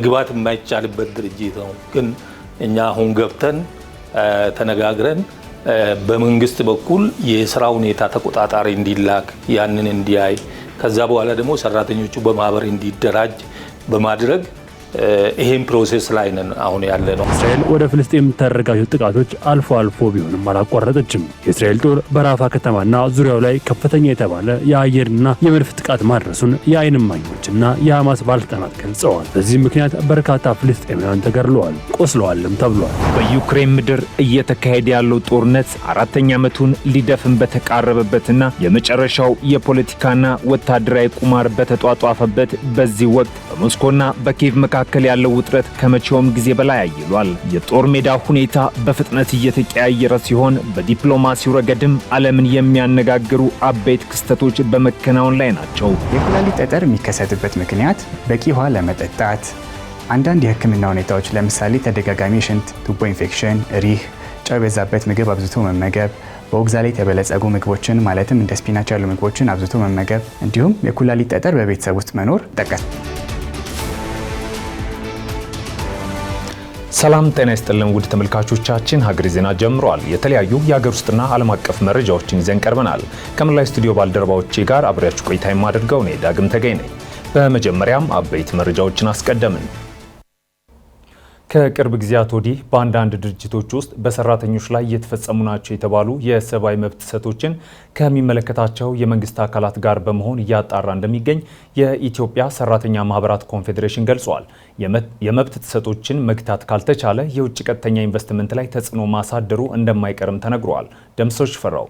መግባት የማይቻልበት ድርጅት ነው። ግን እኛ አሁን ገብተን ተነጋግረን በመንግስት በኩል የስራ ሁኔታ ተቆጣጣሪ እንዲላክ ያንን እንዲያይ ከዛ በኋላ ደግሞ ሰራተኞቹ በማህበር እንዲደራጅ በማድረግ ይሄን ፕሮሰስ ላይ ነን አሁን ያለ ነው። እስራኤል ወደ ፍልስጤም የምታደርጋቸው ጥቃቶች አልፎ አልፎ ቢሆንም አላቋረጠችም። የእስራኤል ጦር በራፋ ከተማና ዙሪያው ላይ ከፍተኛ የተባለ የአየርና የመድፍ ጥቃት ማድረሱን የዓይን እማኞችና የሐማስ ባለስልጣናት ገልጸዋል። በዚህ ምክንያት በርካታ ፍልስጤማውያን ተገድለዋል፣ ቆስለዋልም ተብሏል። በዩክሬን ምድር እየተካሄደ ያለው ጦርነት አራተኛ ዓመቱን ሊደፍን በተቃረበበትና የመጨረሻው የፖለቲካና ወታደራዊ ቁማር በተጧጧፈበት በዚህ ወቅት በሞስኮና በኪየቭ መካከል ያለው ውጥረት ከመቼውም ጊዜ በላይ አይሏል። የጦር ሜዳ ሁኔታ በፍጥነት እየተቀያየረ ሲሆን በዲፕሎማሲው ረገድም ዓለምን የሚያነጋግሩ አበይት ክስተቶች በመከናወን ላይ ናቸው። የኩላሊት ጠጠር የሚከሰትበት ምክንያት በቂ ውሃ ለመጠጣት፣ አንዳንድ የሕክምና ሁኔታዎች ለምሳሌ ተደጋጋሚ ሽንት ቱቦ ኢንፌክሽን፣ ሪህ፣ ጨው የበዛበት ምግብ አብዝቶ መመገብ፣ በኦክዛሌት የበለጸጉ ምግቦችን ማለትም እንደ ስፒናች ያሉ ምግቦችን አብዝቶ መመገብ እንዲሁም የኩላሊት ጠጠር በቤተሰብ ውስጥ መኖር ጠቀስ። ሰላም ጤና ይስጥልን ውድ ተመልካቾቻችን፣ ሀገሬ ዜና ጀምሯል። የተለያዩ የሀገር ውስጥና ዓለም አቀፍ መረጃዎችን ይዘን ቀርበናል። ከመላው ስቱዲዮ ባልደረባዎቼ ጋር አብሬያችሁ ቆይታ የማደርገው እኔ ዳግም ተገኝ ነኝ። በመጀመሪያም አበይት መረጃዎችን አስቀደምን። ከቅርብ ጊዜያት ወዲህ በአንዳንድ ድርጅቶች ውስጥ በሰራተኞች ላይ እየተፈጸሙ ናቸው የተባሉ የሰብአዊ መብት ጥሰቶችን ከሚመለከታቸው የመንግስት አካላት ጋር በመሆን እያጣራ እንደሚገኝ የኢትዮጵያ ሰራተኛ ማህበራት ኮንፌዴሬሽን ገልጿል። የመብት ጥሰቶችን መግታት ካልተቻለ የውጭ ቀጥተኛ ኢንቨስትመንት ላይ ተጽዕኖ ማሳደሩ እንደማይቀርም ተነግሯል። ደምሶች ፈራው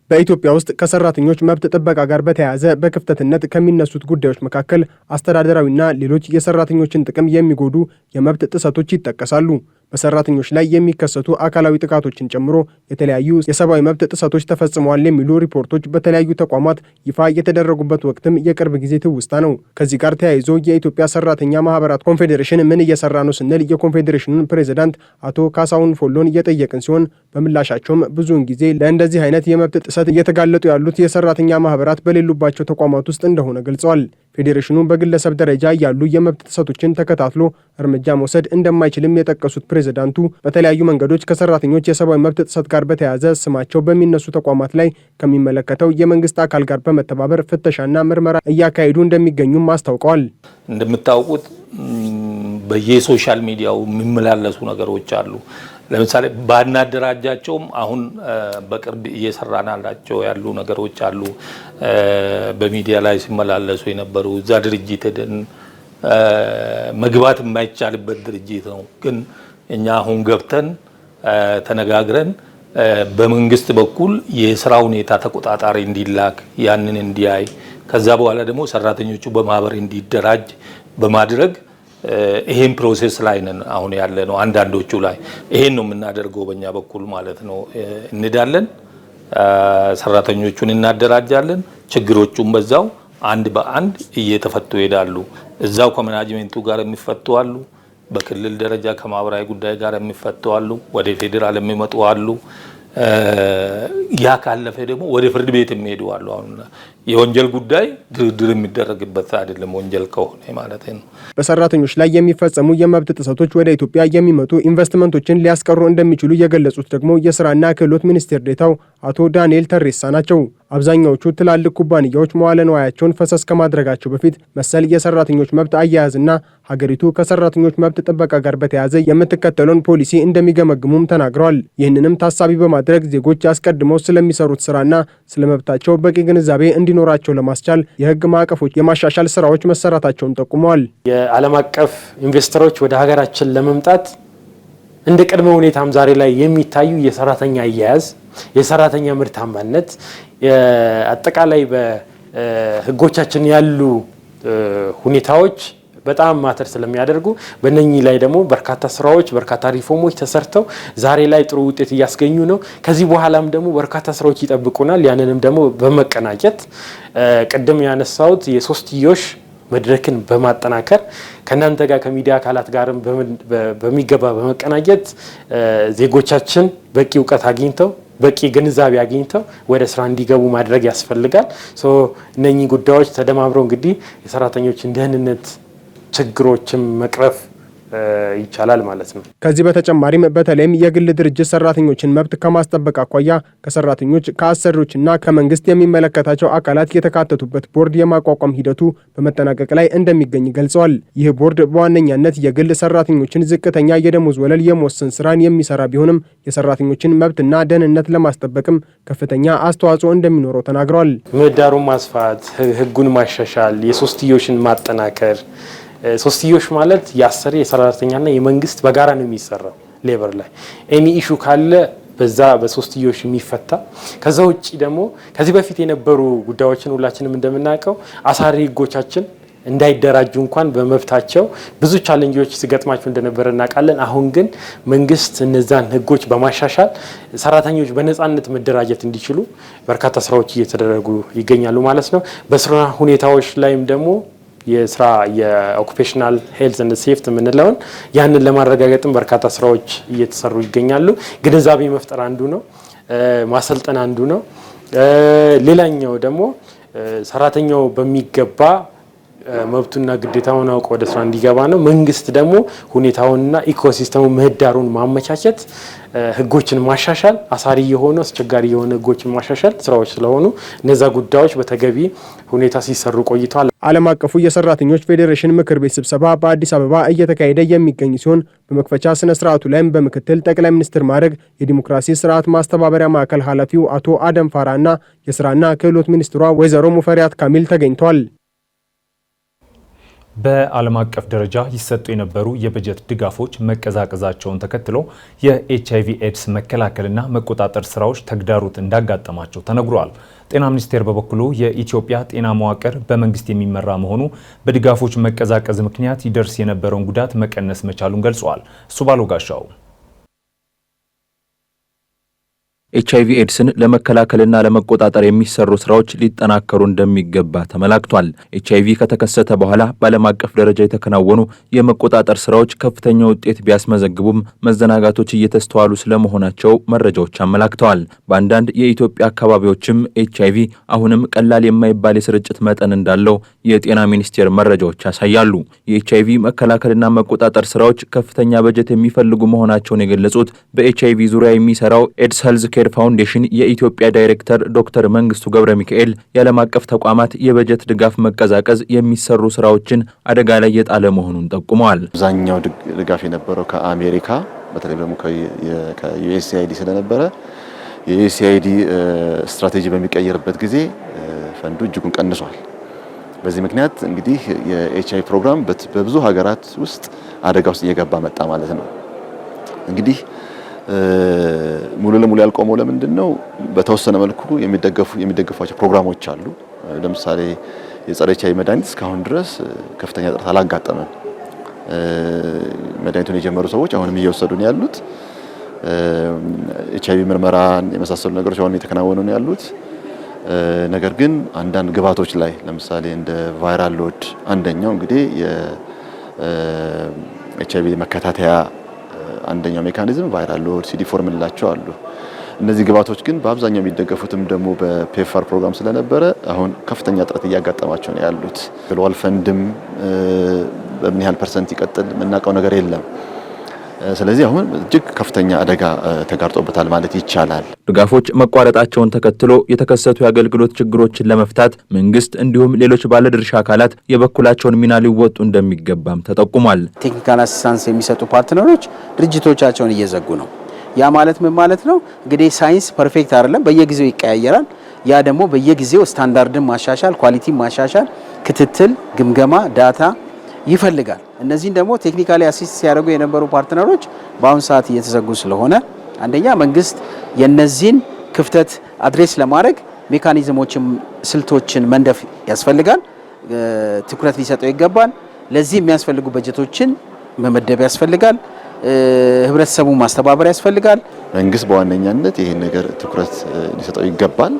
በኢትዮጵያ ውስጥ ከሰራተኞች መብት ጥበቃ ጋር በተያያዘ በክፍተትነት ከሚነሱት ጉዳዮች መካከል አስተዳደራዊና ሌሎች የሰራተኞችን ጥቅም የሚጎዱ የመብት ጥሰቶች ይጠቀሳሉ። በሰራተኞች ላይ የሚከሰቱ አካላዊ ጥቃቶችን ጨምሮ የተለያዩ የሰብአዊ መብት ጥሰቶች ተፈጽመዋል የሚሉ ሪፖርቶች በተለያዩ ተቋማት ይፋ የተደረጉበት ወቅትም የቅርብ ጊዜ ትውስታ ነው። ከዚህ ጋር ተያይዞ የኢትዮጵያ ሰራተኛ ማህበራት ኮንፌዴሬሽን ምን እየሰራ ነው ስንል የኮንፌዴሬሽኑን ፕሬዝዳንት አቶ ካሳሁን ፎሎን እየጠየቅን ሲሆን በምላሻቸውም ብዙውን ጊዜ ለእንደዚህ አይነት የመብት ጥሰት እየተጋለጡ ያሉት የሰራተኛ ማህበራት በሌሉባቸው ተቋማት ውስጥ እንደሆነ ገልጸዋል። ፌዴሬሽኑ በግለሰብ ደረጃ ያሉ የመብት ጥሰቶችን ተከታትሎ እርምጃ መውሰድ እንደማይችልም የጠቀሱት ፕሬዝዳንቱ በተለያዩ መንገዶች ከሰራተኞች የሰብአዊ መብት ጥሰት ጋር በተያያዘ ስማቸው በሚነሱ ተቋማት ላይ ከሚመለከተው የመንግስት አካል ጋር በመተባበር ፍተሻና ምርመራ እያካሄዱ እንደሚገኙም አስታውቀዋል። እንደምታውቁት በየሶሻል ሚዲያው የሚመላለሱ ነገሮች አሉ። ለምሳሌ ባናደራጃቸውም አሁን በቅርብ እየሰራናላቸው ያሉ ነገሮች አሉ። በሚዲያ ላይ ሲመላለሱ የነበሩ እዛ ድርጅት ሄደን መግባት የማይቻልበት ድርጅት ነው። ግን እኛ አሁን ገብተን ተነጋግረን በመንግስት በኩል የስራ ሁኔታ ተቆጣጣሪ እንዲላክ ያንን እንዲያይ ከዛ በኋላ ደግሞ ሰራተኞቹ በማህበር እንዲደራጅ በማድረግ ይሄን ፕሮሰስ ላይ ነን አሁን ያለ ነው። አንዳንዶቹ ላይ ይሄን ነው የምናደርገው በእኛ በኩል ማለት ነው። እንዳለን ሰራተኞቹን እናደራጃለን። ችግሮቹም በዛው አንድ በአንድ እየተፈቱ ይሄዳሉ። እዛው ከማናጅመንቱ ጋር የሚፈቱ አሉ። በክልል ደረጃ ከማህበራዊ ጉዳይ ጋር የሚፈቱ አሉ። ወደ ፌዴራል የሚመጡ አሉ። ያ ካለፈ ደግሞ ወደ ፍርድ ቤት የሚሄዱ አሉ። አሁን የወንጀል ጉዳይ ድርድር የሚደረግበት አይደለም፣ ወንጀል ከሆነ ማለት ነው። በሰራተኞች ላይ የሚፈጸሙ የመብት ጥሰቶች ወደ ኢትዮጵያ የሚመጡ ኢንቨስትመንቶችን ሊያስቀሩ እንደሚችሉ የገለጹት ደግሞ የስራና ክህሎት ሚኒስቴር ዴኤታው አቶ ዳንኤል ተሬሳ ናቸው። አብዛኛዎቹ ትላልቅ ኩባንያዎች መዋለ ንዋያቸውን ፈሰስ ከማድረጋቸው በፊት መሰል የሰራተኞች መብት አያያዝና ሀገሪቱ ከሰራተኞች መብት ጥበቃ ጋር በተያያዘ የምትከተለውን ፖሊሲ እንደሚገመግሙም ተናግረዋል። ይህንንም ታሳቢ በማድረግ ዜጎች አስቀድመው ስለሚሰሩት ስራና ስለመብታቸው በቂ ግንዛቤ እንዲኖራቸው ለማስቻል የህግ ማዕቀፎች የማሻሻል ስራዎች መሰራታቸውን ጠቁመዋል። የዓለም አቀፍ ኢንቨስተሮች ወደ ሀገራችን ለመምጣት እንደ ቅድመ ሁኔታም ዛሬ ላይ የሚታዩ የሰራተኛ አያያዝ፣ የሰራተኛ ምርታማነት፣ አጠቃላይ በህጎቻችን ያሉ ሁኔታዎች በጣም ማተር ስለሚያደርጉ በእነኚህ ላይ ደግሞ በርካታ ስራዎች በርካታ ሪፎርሞች ተሰርተው ዛሬ ላይ ጥሩ ውጤት እያስገኙ ነው። ከዚህ በኋላም ደግሞ በርካታ ስራዎች ይጠብቁናል። ያንንም ደግሞ በመቀናጀት ቅድም ያነሳሁት የሶስትዮሽ መድረክን በማጠናከር ከናንተ ጋር ከሚዲያ አካላት ጋርም በሚገባ በመቀናጀት ዜጎቻችን በቂ እውቀት አግኝተው በቂ ግንዛቤ አግኝተው ወደ ስራ እንዲገቡ ማድረግ ያስፈልጋል። እነኚህ ጉዳዮች ተደማምረው እንግዲህ የሰራተኞችን ደህንነት ችግሮችን መቅረፍ ይቻላል ማለት ነው። ከዚህ በተጨማሪም በተለይም የግል ድርጅት ሰራተኞችን መብት ከማስጠበቅ አኳያ ከሰራተኞች ከአሰሪዎችና ከመንግስት የሚመለከታቸው አካላት የተካተቱበት ቦርድ የማቋቋም ሂደቱ በመጠናቀቅ ላይ እንደሚገኝ ገልጸዋል። ይህ ቦርድ በዋነኛነት የግል ሰራተኞችን ዝቅተኛ የደሞዝ ወለል የመወሰን ስራን የሚሰራ ቢሆንም የሰራተኞችን መብትና ደህንነት ለማስጠበቅም ከፍተኛ አስተዋጽኦ እንደሚኖረው ተናግረዋል። ምህዳሩን ማስፋት፣ ህጉን ማሻሻል፣ የሶስትዮሽን ማጠናከር ሶስትዮሽ ማለት የአሰሪ የሰራተኛና የመንግስት በጋራ ነው የሚሰራው ሌበር ላይ ኤኒ ኢሹ ካለ በዛ በሶስትዮሽ የሚፈታ ከዛ ውጪ ደግሞ ከዚህ በፊት የነበሩ ጉዳዮችን ሁላችንም እንደምናውቀው አሳሪ ህጎቻችን እንዳይደራጁ እንኳን በመብታቸው ብዙ ቻሌንጆች ሲገጥማቸው እንደነበረ እናውቃለን። አሁን ግን መንግስት እነዛን ህጎች በማሻሻል ሰራተኞች በነፃነት መደራጀት እንዲችሉ በርካታ ስራዎች እየተደረጉ ይገኛሉ ማለት ነው። በስራ ሁኔታዎች ላይም ደግሞ የስራ የኦኩፔሽናል ሄልዝ ኤንድ ሴፍቲ የምንለውን ያንን ለማረጋገጥም በርካታ ስራዎች እየተሰሩ ይገኛሉ። ግንዛቤ መፍጠር አንዱ ነው፣ ማሰልጠን አንዱ ነው። ሌላኛው ደግሞ ሰራተኛው በሚገባ መብቱና ግዴታውን አውቆ ወደ ስራ እንዲገባ ነው። መንግስት ደግሞ ሁኔታውንና ኢኮሲስተሙ ምህዳሩን ማመቻቸት፣ ህጎችን ማሻሻል፣ አሳሪ የሆኑ አስቸጋሪ የሆኑ ህጎችን ማሻሻል ስራዎች ስለሆኑ እነዛ ጉዳዮች በተገቢ ሁኔታ ሲሰሩ ቆይተዋል። ዓለም አቀፉ የሰራተኞች ፌዴሬሽን ምክር ቤት ስብሰባ በአዲስ አበባ እየተካሄደ የሚገኝ ሲሆን በመክፈቻ ስነ ስርዓቱ ላይም በምክትል ጠቅላይ ሚኒስትር ማዕረግ የዲሞክራሲ ስርዓት ማስተባበሪያ ማዕከል ኃላፊው አቶ አደም ፋራና የስራና ክህሎት ሚኒስትሯ ወይዘሮ ሙፈሪያት ካሚል ተገኝተዋል። በዓለም አቀፍ ደረጃ ይሰጡ የነበሩ የበጀት ድጋፎች መቀዛቀዛቸውን ተከትሎ የኤችአይቪ ኤድስ መከላከልና መቆጣጠር ስራዎች ተግዳሮት እንዳጋጠማቸው ተነግሯል። ጤና ሚኒስቴር በበኩሉ የኢትዮጵያ ጤና መዋቅር በመንግስት የሚመራ መሆኑ በድጋፎች መቀዛቀዝ ምክንያት ይደርስ የነበረውን ጉዳት መቀነስ መቻሉን ገልጿል። እሱ ባለው ጋሻው ኤችአይቪ ኤድስን ለመከላከልና ለመቆጣጠር የሚሰሩ ስራዎች ሊጠናከሩ እንደሚገባ ተመላክቷል። ኤችአይቪ ከተከሰተ በኋላ በዓለም አቀፍ ደረጃ የተከናወኑ የመቆጣጠር ስራዎች ከፍተኛ ውጤት ቢያስመዘግቡም መዘናጋቶች እየተስተዋሉ ስለመሆናቸው መረጃዎች አመላክተዋል። በአንዳንድ የኢትዮጵያ አካባቢዎችም ኤችአይቪ አሁንም ቀላል የማይባል የስርጭት መጠን እንዳለው የጤና ሚኒስቴር መረጃዎች ያሳያሉ። የኤችአይቪ መከላከልና መቆጣጠር ስራዎች ከፍተኛ በጀት የሚፈልጉ መሆናቸውን የገለጹት በኤችአይቪ ዙሪያ የሚሰራው ኤድስ ሄልዝ ፋውንዴሽን የኢትዮጵያ ዳይሬክተር ዶክተር መንግስቱ ገብረ ሚካኤል የዓለም አቀፍ ተቋማት የበጀት ድጋፍ መቀዛቀዝ የሚሰሩ ስራዎችን አደጋ ላይ የጣለ መሆኑን ጠቁመዋል። አብዛኛው ድጋፍ የነበረው ከአሜሪካ በተለይ ደግሞ ከዩኤስኤአይዲ ስለነበረ የዩኤስኤአይዲ ስትራቴጂ በሚቀየርበት ጊዜ ፈንዱ እጅጉን ቀንሷል። በዚህ ምክንያት እንግዲህ የኤችአይቪ ፕሮግራም በብዙ ሀገራት ውስጥ አደጋ ውስጥ እየገባ መጣ ማለት ነው። እንግዲህ ሙሉ ለሙሉ ያልቆመው ለምንድነው? በተወሰነ መልኩ የሚደገፏቸው ፕሮግራሞች አሉ። ለምሳሌ የጸረ ኤችአይቪ መድኃኒት እስካሁን ድረስ ከፍተኛ እጥረት አላጋጠመም። መድኃኒቱን የጀመሩ ሰዎች አሁንም እየወሰዱ ነው ያሉት። ኤችአይቪ ምርመራን የመሳሰሉ ነገሮች አሁን እየተከናወኑ ነው ያሉት። ነገር ግን አንዳንድ ግብዓቶች ላይ ለምሳሌ እንደ ቫይራል ሎድ አንደኛው እንግዲህ የኤችአይቪ መከታተያ አንደኛው ሜካኒዝም ቫይራል ሎድ CD4 ምንላቸው አሉ። እነዚህ ግብዓቶች ግን በአብዛኛው የሚደገፉትም ደግሞ በፔፋር ፕሮግራም ስለነበረ አሁን ከፍተኛ እጥረት እያጋጠማቸው ነው ያሉት። ግሎባል ፈንድም በምን ያህል ፐርሰንት ይቀጥል የምናውቀው ነገር የለም። ስለዚህ አሁን እጅግ ከፍተኛ አደጋ ተጋርጦበታል ማለት ይቻላል። ድጋፎች መቋረጣቸውን ተከትሎ የተከሰቱ የአገልግሎት ችግሮችን ለመፍታት መንግስት እንዲሁም ሌሎች ባለድርሻ አካላት የበኩላቸውን ሚና ሊወጡ እንደሚገባም ተጠቁሟል። ቴክኒካል አሲስታንስ የሚሰጡ ፓርትነሮች ድርጅቶቻቸውን እየዘጉ ነው። ያ ማለት ምን ማለት ነው? እንግዲህ ሳይንስ ፐርፌክት አይደለም፣ በየጊዜው ይቀያየራል። ያ ደግሞ በየጊዜው ስታንዳርድን ማሻሻል፣ ኳሊቲ ማሻሻል፣ ክትትል፣ ግምገማ፣ ዳታ ይፈልጋል። እነዚህን ደግሞ ቴክኒካሊ አሲስት ሲያደርጉ የነበሩ ፓርትነሮች በአሁኑ ሰዓት እየተዘጉ ስለሆነ አንደኛ መንግስት የነዚህን ክፍተት አድሬስ ለማድረግ ሜካኒዝሞችን፣ ስልቶችን መንደፍ ያስፈልጋል። ትኩረት ሊሰጠው ይገባል። ለዚህ የሚያስፈልጉ በጀቶችን መመደብ ያስፈልጋል። ህብረተሰቡ ማስተባበር ያስፈልጋል። መንግስት በዋነኛነት ይሄን ነገር ትኩረት ሊሰጠው ይገባል።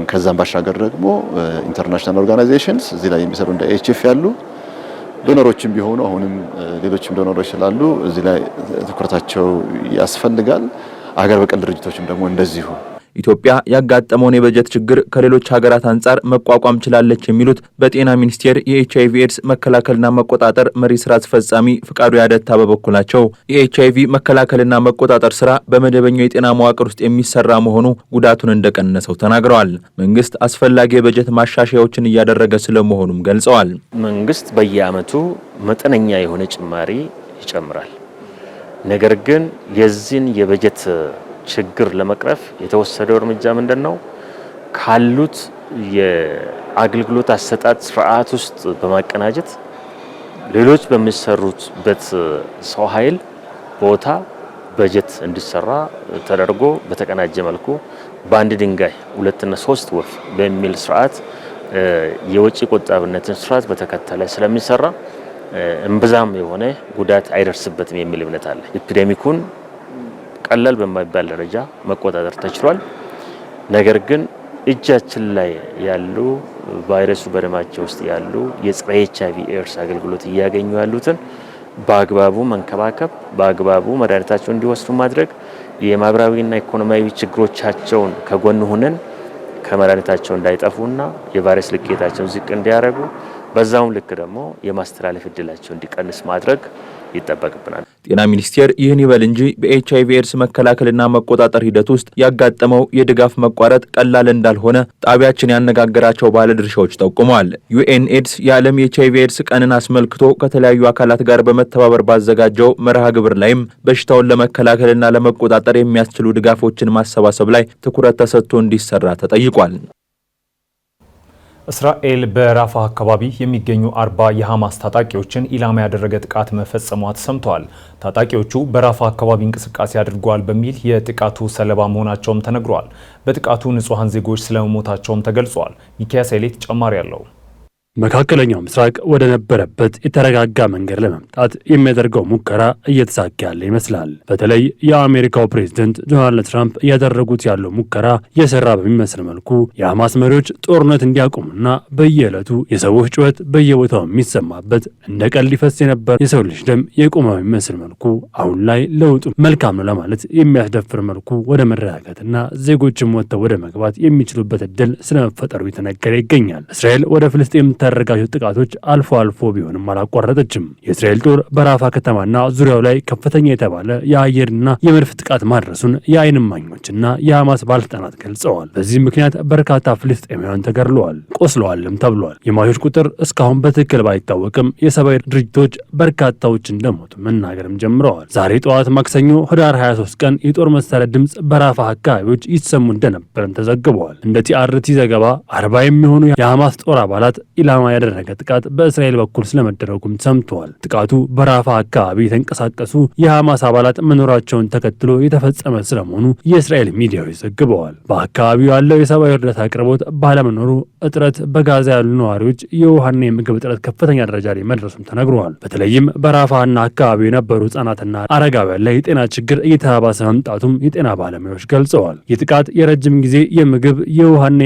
ከዛም ባሻገር ደግሞ ኢንተርናሽናል ኦርጋናይዜሽንስ እዚህ ላይ የሚሰሩ እንደ ኤችኤፍ ያሉ ዶነሮችም ቢሆኑ አሁንም ሌሎችም ዶነሮች ስላሉ እዚህ ላይ ትኩረታቸው ያስፈልጋል። አገር በቀል ድርጅቶችም ደግሞ እንደዚሁ። ኢትዮጵያ ያጋጠመውን የበጀት ችግር ከሌሎች ሀገራት አንጻር መቋቋም ችላለች የሚሉት በጤና ሚኒስቴር የኤችአይቪ ኤድስ መከላከልና መቆጣጠር መሪ ስራ አስፈጻሚ ፍቃዱ ያደታ በበኩላቸው የኤችአይቪ መከላከልና መቆጣጠር ስራ በመደበኛው የጤና መዋቅር ውስጥ የሚሰራ መሆኑ ጉዳቱን እንደቀነሰው ተናግረዋል። መንግስት አስፈላጊ የበጀት ማሻሻያዎችን እያደረገ ስለመሆኑም ገልጸዋል። መንግስት በየአመቱ መጠነኛ የሆነ ጭማሪ ይጨምራል። ነገር ግን የዚህን የበጀት ችግር ለመቅረፍ የተወሰደው እርምጃ ምንድነው? ካሉት የአገልግሎት አሰጣጥ ስርዓት ውስጥ በማቀናጀት ሌሎች በሚሰሩበት ሰው ኃይል ቦታ በጀት እንዲሰራ ተደርጎ በተቀናጀ መልኩ በአንድ ድንጋይ ሁለትና ሶስት ወፍ በሚል ስርዓት የወጪ ቆጣብነትን ስርዓት በተከተለ ስለሚሰራ እምብዛም የሆነ ጉዳት አይደርስበትም የሚል እምነት አለ። ኤፒዴሚኩን ቀላል በማይባል ደረጃ መቆጣጠር ተችሏል። ነገር ግን እጃችን ላይ ያሉ ቫይረሱ በደማቸው ውስጥ ያሉ የጸረ ኤችአይቪ ኤድስ አገልግሎት እያገኙ ያሉትን በአግባቡ መንከባከብ፣ በአግባቡ መድኃኒታቸውን እንዲወስዱ ማድረግ፣ የማህበራዊና ኢኮኖሚያዊ ችግሮቻቸውን ከጎን ሆነን ከመድኃኒታቸው እንዳይጠፉና የቫይረስ ልኬታቸውን ዝቅ እንዲያደርጉ በዛውም ልክ ደግሞ የማስተላለፍ እድላቸው እንዲቀንስ ማድረግ ይጠበቅብናል። ጤና ሚኒስቴር ይህን ይበል እንጂ በኤችአይቪ ኤድስ መከላከልና መቆጣጠር ሂደት ውስጥ ያጋጠመው የድጋፍ መቋረጥ ቀላል እንዳልሆነ ጣቢያችን ያነጋገራቸው ባለድርሻዎች ጠቁመዋል። ዩኤን ኤድስ የዓለም የኤችአይቪ ኤድስ ቀንን አስመልክቶ ከተለያዩ አካላት ጋር በመተባበር ባዘጋጀው መርሃ ግብር ላይም በሽታውን ለመከላከልና ለመቆጣጠር የሚያስችሉ ድጋፎችን ማሰባሰብ ላይ ትኩረት ተሰጥቶ እንዲሰራ ተጠይቋል። እስራኤል በራፋ አካባቢ የሚገኙ 40 የሐማስ ታጣቂዎችን ኢላማ ያደረገ ጥቃት መፈጸሟ ተሰምተዋል። ታጣቂዎቹ በራፋ አካባቢ እንቅስቃሴ አድርገዋል በሚል የጥቃቱ ሰለባ መሆናቸውም ተነግሯል። በጥቃቱ ንጹሃን ዜጎች ስለመሞታቸውም ተገልጿል። ሚካኤል ኃይሌ ተጨማሪ አለው። መካከለኛው ምስራቅ ወደ ነበረበት የተረጋጋ መንገድ ለመምጣት የሚያደርገው ሙከራ እየተሳካ ያለ ይመስላል። በተለይ የአሜሪካው ፕሬዝደንት ዶናልድ ትራምፕ እያደረጉት ያለው ሙከራ የሰራ በሚመስል መልኩ የሐማስ መሪዎች ጦርነት እንዲያቆሙና በየዕለቱ የሰዎች ጩኸት በየቦታው የሚሰማበት እንደ ቀልድ ሊፈስ የነበር የሰው ልጅ ደም የቆመ በሚመስል መልኩ አሁን ላይ ለውጡ መልካም ነው ለማለት የሚያስደፍር መልኩ ወደ መረጋጋትና ዜጎችም ወጥተው ወደ መግባት የሚችሉበት እድል ስለመፈጠሩ የተነገረ ይገኛል። እስራኤል ወደ ፍልስጤም ተደረጋቸው ጥቃቶች አልፎ አልፎ ቢሆንም አላቋረጠችም። የእስራኤል ጦር በራፋ ከተማና ዙሪያው ላይ ከፍተኛ የተባለ የአየርና የመድፍ ጥቃት ማድረሱን የዓይን እማኞችና የሐማስ ባለስልጣናት ገልጸዋል። በዚህ ምክንያት በርካታ ፍልስጤማውያን ተገድለዋል፣ ቆስለዋልም ተብሏል። የሟቾች ቁጥር እስካሁን በትክክል ባይታወቅም የሰብአዊ ድርጅቶች በርካታዎች እንደሞቱ መናገርም ጀምረዋል። ዛሬ ጠዋት ማክሰኞ ህዳር 23 ቀን የጦር መሳሪያ ድምፅ በራፋ አካባቢዎች ይሰሙ እንደነበረም ተዘግበዋል። እንደ ቲአርቲ ዘገባ 40 የሚሆኑ የሐማስ ጦር አባላት ኢላማ ያደረገ ጥቃት በእስራኤል በኩል ስለመደረጉም ሰምተዋል። ጥቃቱ በራፋ አካባቢ የተንቀሳቀሱ የሐማስ አባላት መኖራቸውን ተከትሎ የተፈጸመ ስለመሆኑ የእስራኤል ሚዲያዎች ዘግበዋል። በአካባቢው ያለው የሰብአዊ እርዳታ አቅርቦት ባለመኖሩ እጥረት በጋዛ ያሉ ነዋሪዎች የውሃና የምግብ እጥረት ከፍተኛ ደረጃ ላይ መድረሱም ተነግረዋል። በተለይም በራፋና አካባቢው የነበሩ ህጻናትና አረጋውያን ላይ የጤና ችግር እየተባባሰ መምጣቱም የጤና ባለሙያዎች ገልጸዋል። የጥቃት የረጅም ጊዜ የምግብ የውሃና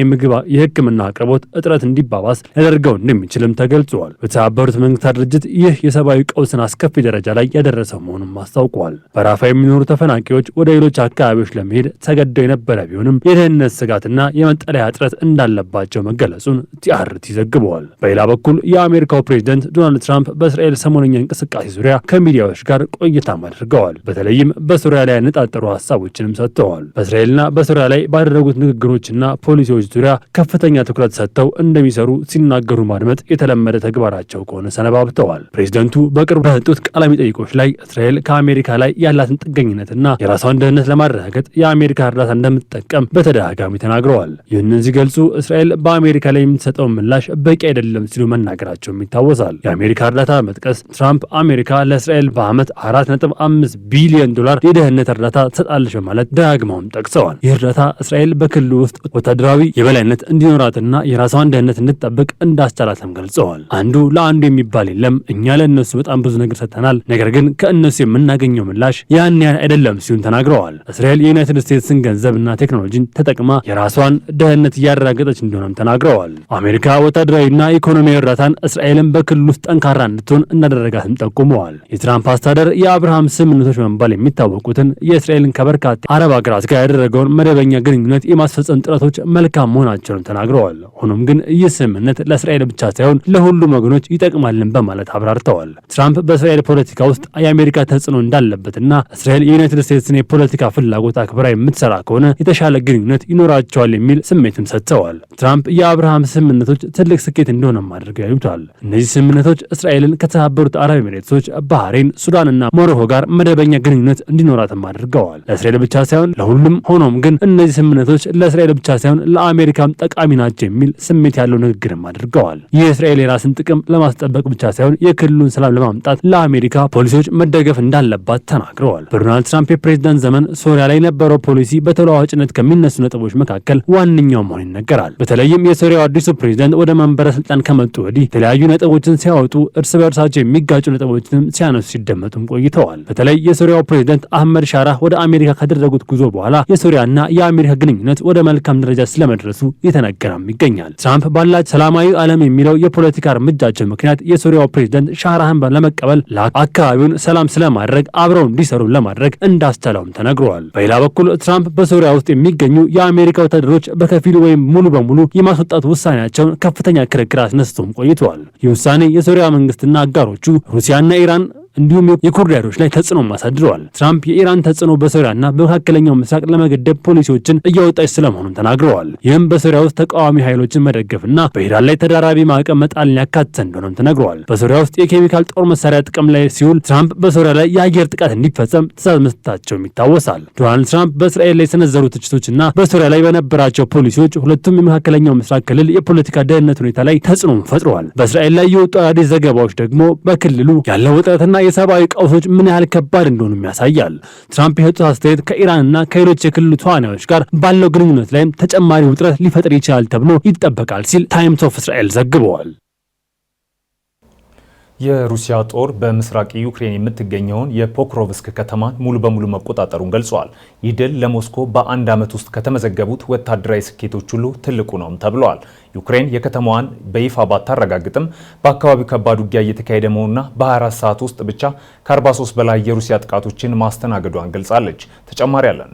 የሕክምና አቅርቦት እጥረት እንዲባባስ ሊያደርገው እንደሚችልም ተገልጿል። በተባበሩት መንግስታት ድርጅት ይህ የሰብአዊ ቀውስን አስከፊ ደረጃ ላይ ያደረሰው መሆኑን አስታውቋል። በራፋ የሚኖሩ ተፈናቂዎች ወደ ሌሎች አካባቢዎች ለመሄድ ተገደው የነበረ ቢሆንም የደህንነት ስጋትና የመጠለያ እጥረት እንዳለባቸው መገለጹን ቲአርቲ ዘግበዋል። በሌላ በኩል የአሜሪካው ፕሬዝደንት ዶናልድ ትራምፕ በእስራኤል ሰሞነኛ እንቅስቃሴ ዙሪያ ከሚዲያዎች ጋር ቆይታም አድርገዋል። በተለይም በሱሪያ ላይ ያነጣጠሩ ሀሳቦችንም ሰጥተዋል። በእስራኤልና በሱሪያ ላይ ባደረጉት ንግግሮችና ፖሊሲዎች ዙሪያ ከፍተኛ ትኩረት ሰጥተው እንደሚሰሩ ሲናገሩ ማድመጥ የተለመደ ተግባራቸው ከሆነ ሰነባብተዋል። ፕሬዝደንቱ በቅርቡ በሰጡት ቃለ መጠይቆች ላይ እስራኤል ከአሜሪካ ላይ ያላትን ጥገኝነትና የራሷን ደህንነት ለማረጋገጥ የአሜሪካ እርዳታ እንደምትጠቀም በተደጋጋሚ ተናግረዋል። ይህንን ሲገልጹ እስራኤል በአሜሪካ ላይ የምትሰጠውን ምላሽ በቂ አይደለም ሲሉ መናገራቸውም ይታወሳል። የአሜሪካ እርዳታ መጥቀስ ትራምፕ አሜሪካ ለእስራኤል በዓመት $4.5 ቢሊዮን የደህንነት እርዳታ ትሰጣለች በማለት ደጋግመውም ጠቅሰዋል። ይህ እርዳታ እስራኤል በክልሉ ውስጥ ወታደራዊ የበላይነት እንዲኖራትና የራሷን ደህንነት እንድትጠብቅ እንዳ እንዳስቻላትም ገልጸዋል። አንዱ ለአንዱ የሚባል የለም፣ እኛ ለእነሱ በጣም ብዙ ነገር ሰጥተናል፣ ነገር ግን ከእነሱ የምናገኘው ምላሽ ያን ያህል አይደለም ሲሉም ተናግረዋል። እስራኤል የዩናይትድ ስቴትስን ገንዘብና ቴክኖሎጂን ተጠቅማ የራሷን ደህንነት እያረጋገጠች እንደሆነም ተናግረዋል። አሜሪካ ወታደራዊና ኢኮኖሚያዊ እርዳታን እስራኤልን በክልል ውስጥ ጠንካራ እንድትሆን እንዳደረጋትም ጠቁመዋል። የትራምፕ አስተዳደር የአብርሃም ስምምነቶች በመባል የሚታወቁትን የእስራኤልን ከበርካታ አረብ ሀገራት ጋር ያደረገውን መደበኛ ግንኙነት የማስፈጸም ጥረቶች መልካም መሆናቸውን ተናግረዋል። ሆኖም ግን ይህ ስምምነት ለእስራኤል ብቻ ሳይሆን ለሁሉም ወገኖች ይጠቅማልን በማለት አብራርተዋል። ትራምፕ በእስራኤል ፖለቲካ ውስጥ የአሜሪካ ተጽዕኖ እንዳለበትና እስራኤል የዩናይትድ ስቴትስን የፖለቲካ ፍላጎት አክብራ የምትሰራ ከሆነ የተሻለ ግንኙነት ይኖራቸዋል የሚል ስሜትም ሰጥተዋል። ትራምፕ የአብርሃም ስምምነቶች ትልቅ ስኬት እንደሆነም አድርገው ያዩታል። እነዚህ ስምምነቶች እስራኤልን ከተባበሩት አረብ ኤሚሬቶች፣ ባህሬን፣ ሱዳንና ሞሮኮ ጋር መደበኛ ግንኙነት እንዲኖራትም አድርገዋል። ለእስራኤል ብቻ ሳይሆን ለሁሉም። ሆኖም ግን እነዚህ ስምምነቶች ለእስራኤል ብቻ ሳይሆን ለአሜሪካም ጠቃሚ ናቸው የሚል ስሜት ያለው ንግግርም አድርገዋል። ይህ እስራኤል የራስን ጥቅም ለማስጠበቅ ብቻ ሳይሆን የክልሉን ሰላም ለማምጣት ለአሜሪካ ፖሊሲዎች መደገፍ እንዳለባት ተናግረዋል። በዶናልድ ትራምፕ የፕሬዝዳንት ዘመን ሶሪያ ላይ የነበረው ፖሊሲ በተለዋዋጭነት ከሚነሱ ነጥቦች መካከል ዋነኛው መሆኑ ይነገራል። በተለይም የሶሪያው አዲሱ ፕሬዝዳንት ወደ መንበረ ስልጣን ከመጡ ወዲህ የተለያዩ ነጥቦችን ሲያወጡ እርስ በእርሳቸው የሚጋጩ ነጥቦችንም ሲያነሱ ሲደመጡም ቆይተዋል። በተለይ የሶሪያው ፕሬዝዳንት አህመድ ሻራህ ወደ አሜሪካ ካደረጉት ጉዞ በኋላ የሶሪያና የአሜሪካ ግንኙነት ወደ መልካም ደረጃ ስለመድረሱ የተነገረም ይገኛል። ትራምፕ ባላቸው ሰላማዊ ዓለም የሚለው የፖለቲካ እርምጃቸው ምክንያት የሶሪያው ፕሬዝዳንት ሻራህን ለመቀበል አካባቢውን ሰላም ስለማድረግ አብረው እንዲሰሩ ለማድረግ እንዳስቻለውም ተነግሯል። በሌላ በኩል ትራምፕ በሶሪያ ውስጥ የሚገኙ የአሜሪካ ወታደሮች በከፊል ወይም ሙሉ በሙሉ የማስወጣት ውሳኔያቸውን ከፍተኛ ክርክር አስነስቶም ቆይተዋል። ይህ ውሳኔ የሶሪያ መንግስትና አጋሮቹ ሩሲያና ኢራን እንዲሁም የኩርድ ኃይሎች ላይ ተጽዕኖ አሳድረዋል። ትራምፕ የኢራን ተጽዕኖ በሶሪያና በመካከለኛው ምስራቅ ለመገደብ ፖሊሲዎችን እያወጣች ስለመሆኑን ተናግረዋል። ይህም በሶሪያ ውስጥ ተቃዋሚ ኃይሎችን መደገፍና በኢራን ላይ ተደራራቢ ማዕቀብ መጣልን ያካተተ እንደሆነም ተነግረዋል። በሶሪያ ውስጥ የኬሚካል ጦር መሳሪያ ጥቅም ላይ ሲውል ትራምፕ በሶሪያ ላይ የአየር ጥቃት እንዲፈጸም ትዕዛዝ መስጠታቸውም ይታወሳል። ዶናልድ ትራምፕ በእስራኤል ላይ የሰነዘሩ ትችቶችና በሶሪያ ላይ በነበራቸው ፖሊሲዎች ሁለቱም የመካከለኛው ምስራቅ ክልል የፖለቲካ ደህንነት ሁኔታ ላይ ተጽዕኖ ፈጥረዋል። በእስራኤል ላይ የወጡ አዳዲስ ዘገባዎች ደግሞ በክልሉ ያለው ውጥረትና የሰብአዊ ቀውሶች ምን ያህል ከባድ እንደሆኑ ያሳያል። ትራምፕ የሰጡት አስተያየት ከኢራንና ከሌሎች የክልሉ ተዋናዮች ጋር ባለው ግንኙነት ላይም ተጨማሪ ውጥረት ሊፈጥር ይችላል ተብሎ ይጠበቃል ሲል ታይምስ ኦፍ እስራኤል ዘግበዋል። የሩሲያ ጦር በምስራቅ ዩክሬን የምትገኘውን የፖክሮቭስክ ከተማን ሙሉ በሙሉ መቆጣጠሩን ገልጿል። ይህ ድል ለሞስኮ በአንድ ዓመት ውስጥ ከተመዘገቡት ወታደራዊ ስኬቶች ሁሉ ትልቁ ነውም ተብለዋል። ዩክሬን የከተማዋን በይፋ ባታረጋግጥም በአካባቢው ከባድ ውጊያ እየተካሄደ መሆኑና በ24 ሰዓት ውስጥ ብቻ ከ43 በላይ የሩሲያ ጥቃቶችን ማስተናገዷን ገልጻለች። ተጨማሪ አለን።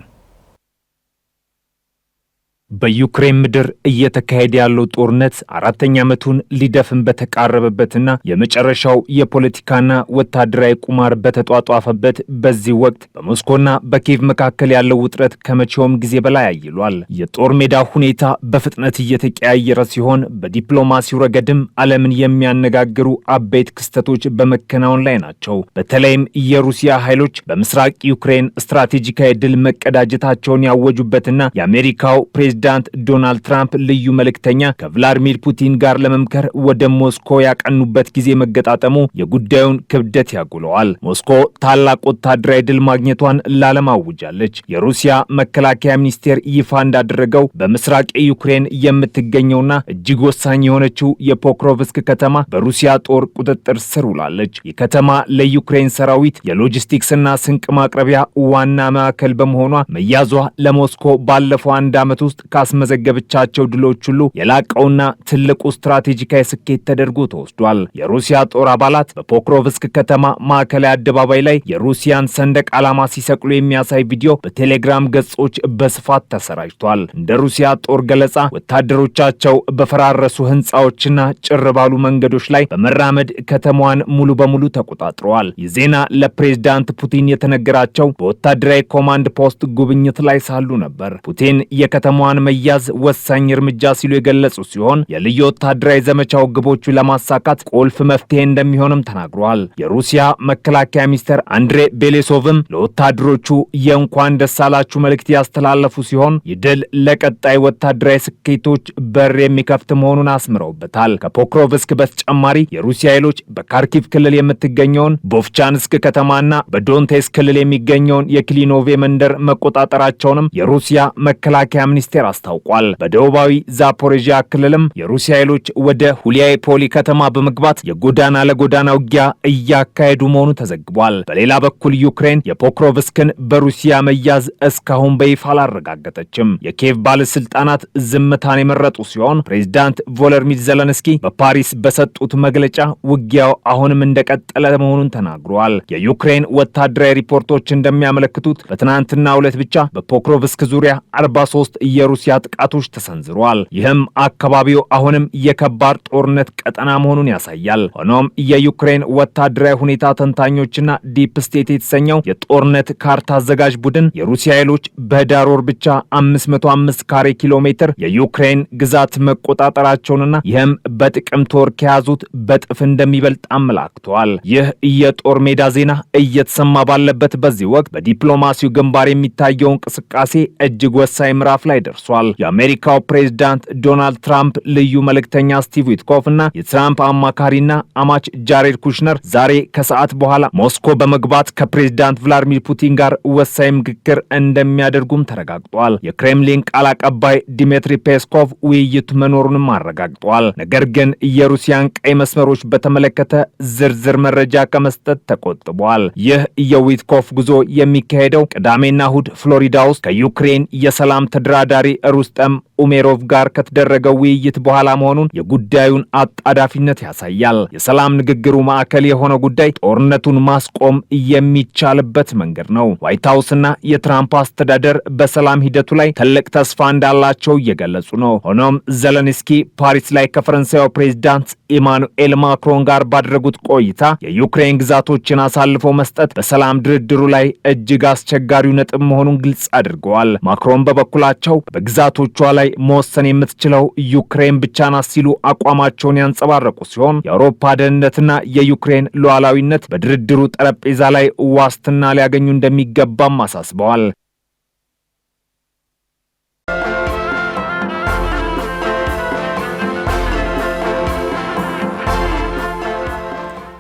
በዩክሬን ምድር እየተካሄደ ያለው ጦርነት አራተኛ ዓመቱን ሊደፍን በተቃረበበትና የመጨረሻው የፖለቲካና ወታደራዊ ቁማር በተጧጧፈበት በዚህ ወቅት በሞስኮና በኪየቭ መካከል ያለው ውጥረት ከመቼውም ጊዜ በላይ አይሏል። የጦር ሜዳ ሁኔታ በፍጥነት እየተቀያየረ ሲሆን በዲፕሎማሲው ረገድም ዓለምን የሚያነጋግሩ አበይት ክስተቶች በመከናወን ላይ ናቸው። በተለይም የሩሲያ ኃይሎች በምስራቅ ዩክሬን ስትራቴጂካዊ ድል መቀዳጀታቸውን ያወጁበትና የአሜሪካው ፕሬዝዳንት ዶናልድ ትራምፕ ልዩ መልእክተኛ ከቭላዲሚር ፑቲን ጋር ለመምከር ወደ ሞስኮ ያቀኑበት ጊዜ መገጣጠሙ የጉዳዩን ክብደት ያጉለዋል። ሞስኮ ታላቅ ወታደራዊ ድል ማግኘቷን ለዓለም አውጃለች። የሩሲያ መከላከያ ሚኒስቴር ይፋ እንዳደረገው በምስራቅ ዩክሬን የምትገኘውና እጅግ ወሳኝ የሆነችው የፖክሮቭስክ ከተማ በሩሲያ ጦር ቁጥጥር ስር ውላለች። ይህ ከተማ ለዩክሬን ሰራዊት የሎጂስቲክስና ስንቅ ማቅረቢያ ዋና ማዕከል በመሆኗ መያዟ ለሞስኮ ባለፈው አንድ ዓመት ውስጥ ካስመዘገበቻቸው ድሎች ሁሉ የላቀውና ትልቁ ስትራቴጂካዊ ስኬት ተደርጎ ተወስዷል። የሩሲያ ጦር አባላት በፖክሮቭስክ ከተማ ማዕከላዊ አደባባይ ላይ የሩሲያን ሰንደቅ ዓላማ ሲሰቅሉ የሚያሳይ ቪዲዮ በቴሌግራም ገጾች በስፋት ተሰራጭቷል። እንደ ሩሲያ ጦር ገለጻ ወታደሮቻቸው በፈራረሱ ህንፃዎችና ጭር ባሉ መንገዶች ላይ በመራመድ ከተማዋን ሙሉ በሙሉ ተቆጣጥረዋል። ይህ ዜና ለፕሬዝዳንት ፑቲን የተነገራቸው በወታደራዊ ኮማንድ ፖስት ጉብኝት ላይ ሳሉ ነበር። ፑቲን የከተማዋን መያዝ ወሳኝ እርምጃ ሲሉ የገለጹ ሲሆን የልዩ ወታደራዊ ዘመቻው ግቦቹ ለማሳካት ቁልፍ መፍትሄ እንደሚሆንም ተናግረዋል። የሩሲያ መከላከያ ሚኒስትር አንድሬ ቤሌሶቭም ለወታደሮቹ የእንኳን ደስ አላችሁ መልእክት ያስተላለፉ ሲሆን ይህ ድል ለቀጣይ ወታደራዊ ስኬቶች በር የሚከፍት መሆኑን አስምረውበታል። ከፖክሮቭስክ በተጨማሪ የሩሲያ ኃይሎች በካርኪቭ ክልል የምትገኘውን ቦቭቻንስክ ከተማና በዶንቴስ ክልል የሚገኘውን የክሊኖቬ መንደር መቆጣጠራቸውንም የሩሲያ መከላከያ ሚኒስቴር እንደሚቀየር አስታውቋል። በደቡባዊ ዛፖሪዥያ ክልልም የሩሲያ ኃይሎች ወደ ሁሊያፖሊ ከተማ በመግባት የጎዳና ለጎዳና ውጊያ እያካሄዱ መሆኑ ተዘግቧል። በሌላ በኩል ዩክሬን የፖክሮቭስክን በሩሲያ መያዝ እስካሁን በይፋ አላረጋገጠችም። የኪየቭ ባለስልጣናት ዝምታን የመረጡ ሲሆን ፕሬዝዳንት ቮሎዲሚር ዜሌንስኪ በፓሪስ በሰጡት መግለጫ ውጊያው አሁንም እንደቀጠለ መሆኑን ተናግረዋል። የዩክሬን ወታደራዊ ሪፖርቶች እንደሚያመለክቱት በትናንትናው ዕለት ብቻ በፖክሮቭስክ ዙሪያ 43 የሩሲያ ጥቃቶች ተሰንዝረዋል። ይህም አካባቢው አሁንም የከባድ ጦርነት ቀጠና መሆኑን ያሳያል። ሆኖም የዩክሬን ወታደራዊ ሁኔታ ተንታኞችና ዲፕ ስቴት የተሰኘው የጦርነት ካርታ አዘጋጅ ቡድን የሩሲያ ኃይሎች በህዳር ወር ብቻ 505 ካሬ ኪሎ ሜትር የዩክሬን ግዛት መቆጣጠራቸውንና ይህም በጥቅምት ወር ከያዙት በጥፍ እንደሚበልጥ አመላክተዋል። ይህ የጦር ሜዳ ዜና እየተሰማ ባለበት በዚህ ወቅት በዲፕሎማሲው ግንባር የሚታየው እንቅስቃሴ እጅግ ወሳኝ ምዕራፍ ላይ ደርሷል። የአሜሪካው ፕሬዝዳንት ዶናልድ ትራምፕ ልዩ መልእክተኛ ስቲቭ ዊትኮፍ እና የትራምፕ አማካሪና አማች ጃሬድ ኩሽነር ዛሬ ከሰዓት በኋላ ሞስኮ በመግባት ከፕሬዝዳንት ቭላዲሚር ፑቲን ጋር ወሳኝ ምክክር እንደሚያደርጉም ተረጋግጧል። የክሬምሊን ቃል አቀባይ ዲሚትሪ ፔስኮቭ ውይይቱ መኖሩንም አረጋግጧል። ነገር ግን የሩሲያን ቀይ መስመሮች በተመለከተ ዝርዝር መረጃ ከመስጠት ተቆጥቧል። ይህ የዊትኮፍ ጉዞ የሚካሄደው ቅዳሜና እሁድ ፍሎሪዳ ውስጥ ከዩክሬን የሰላም ተደራዳሪ ሩስተም ኡሜሮቭ ጋር ከተደረገው ውይይት በኋላ መሆኑን የጉዳዩን አጣዳፊነት ያሳያል። የሰላም ንግግሩ ማዕከል የሆነው ጉዳይ ጦርነቱን ማስቆም የሚቻልበት መንገድ ነው። ዋይት ሃውስና የትራምፕ አስተዳደር በሰላም ሂደቱ ላይ ትልቅ ተስፋ እንዳላቸው እየገለጹ ነው። ሆኖም ዜሌንስኪ ፓሪስ ላይ ከፈረንሳዩ ፕሬዝዳንት ኢማኑኤል ማክሮን ጋር ባደረጉት ቆይታ የዩክሬን ግዛቶችን አሳልፎ መስጠት በሰላም ድርድሩ ላይ እጅግ አስቸጋሪው ነጥብ መሆኑን ግልጽ አድርገዋል። ማክሮን በበኩላቸው በግዛቶቿ ላይ መወሰን የምትችለው ዩክሬን ብቻ ናት ሲሉ አቋማቸውን ያንጸባረቁ ሲሆን የአውሮፓ ደህንነትና የዩክሬን ሉዓላዊነት በድርድሩ ጠረጴዛ ላይ ዋስትና ሊያገኙ እንደሚገባም አሳስበዋል።